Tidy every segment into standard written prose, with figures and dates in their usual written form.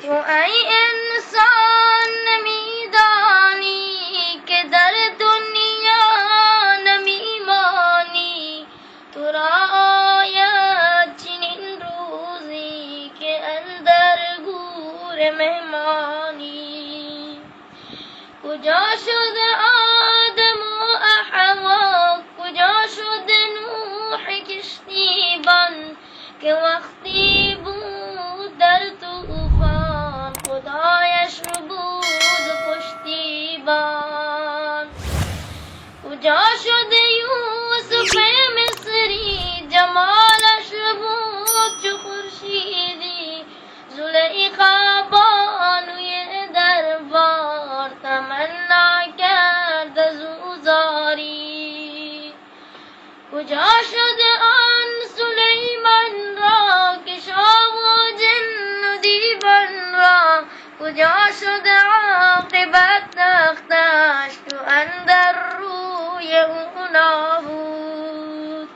تو ای انسان نمیدانی که در دنیا نمیمانی، تو را آید چنین روزی که اندر گور مهمانی. کجا شد آدم و حوا، کجا شد نوح کشتیبان، که وقتی بود در طوفان خدایش بود پشتیبان. کجا شد یوسف مصری، جمالش بود چو خورشیدی، زلیخا بانوی دربار تمنا کرد از او زاری. کجا شد آن سلیمان را که شاه و جن و دیوان را، کجا شد عاقبت تختش تو اندر روی او نابود.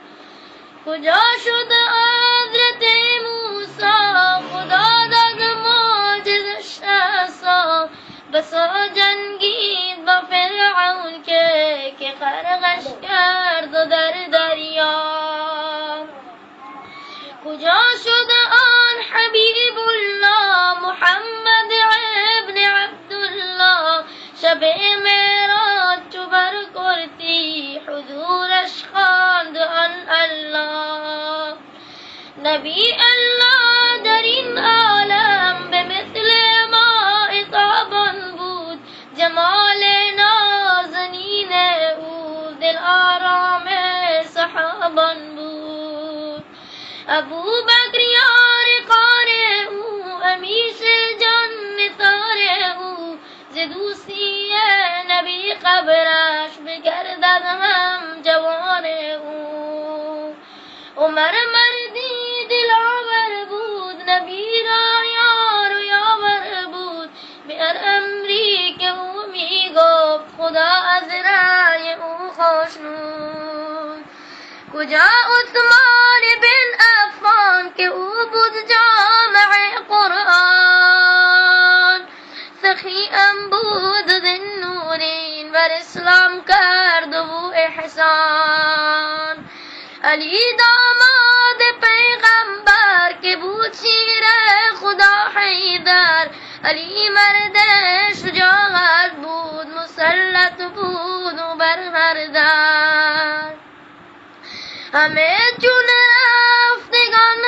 کجا شد حضرت موسی، خدا داد معجزش عصا، بسا جنگید با فرعون که غرقش کرد در دریا. کجا شد آن حبیب الله محمد ابن عبدالله، شب معراج چو برکردی حضورش خواند آن الله. نبی الله در این عالم به مثل ماء تابان بود، جمال نازنین او دل آرام صحابان بود. ابو بکر یار غار او، همیشه جان نثار او، ز دوستی نبی قبرش بگردد هم جوان او. عمر مردی دلاور بود، نبی را یار و یاور بود، به هر امری که او می گفت خدا از رأی او خوشنود. کجا عثمان بن عفان که او بود جامع قرآن، سخی ام بود ذی-النورین بر اسلام کرد او احسان. علی داماد پیغمبر که بود شیر خدا حیدر، علی مرد شجاعت بود مسلط بود و بر هر در. همه جون رفتگان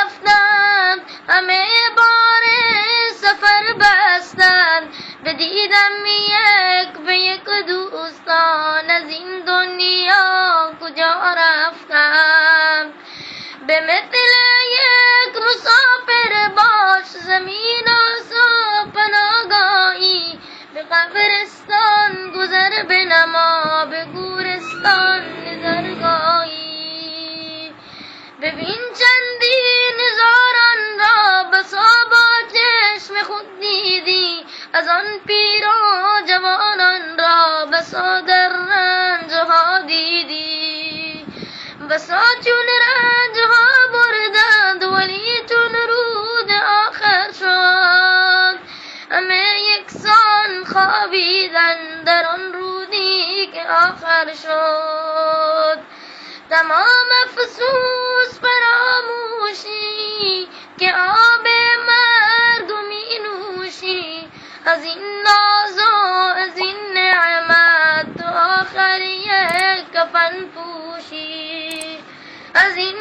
رفتند، همه بار سفر بستند، بدیدم یک به یک دوستان از این دنیا کجا رفتند. به مثل یک مسافر باش زمین آسا پناهگاهی، به قبرستان گذر بنما به گورستان نظرگاهی. ببین چندین هزاران را بسا با چشم خود دیدی، از آن پیر و جوانان را بسا در رنجها دیدی. بسا چون رنجها بردند ولی چون رود آخر شد، همه یکسان خوابیدند در آن رودی که آخر شد. تمام افسوس فراموشی که آب مرگ می نوشی، از این ناز و از این نعمت تو آخر یک کفن پوشی، از این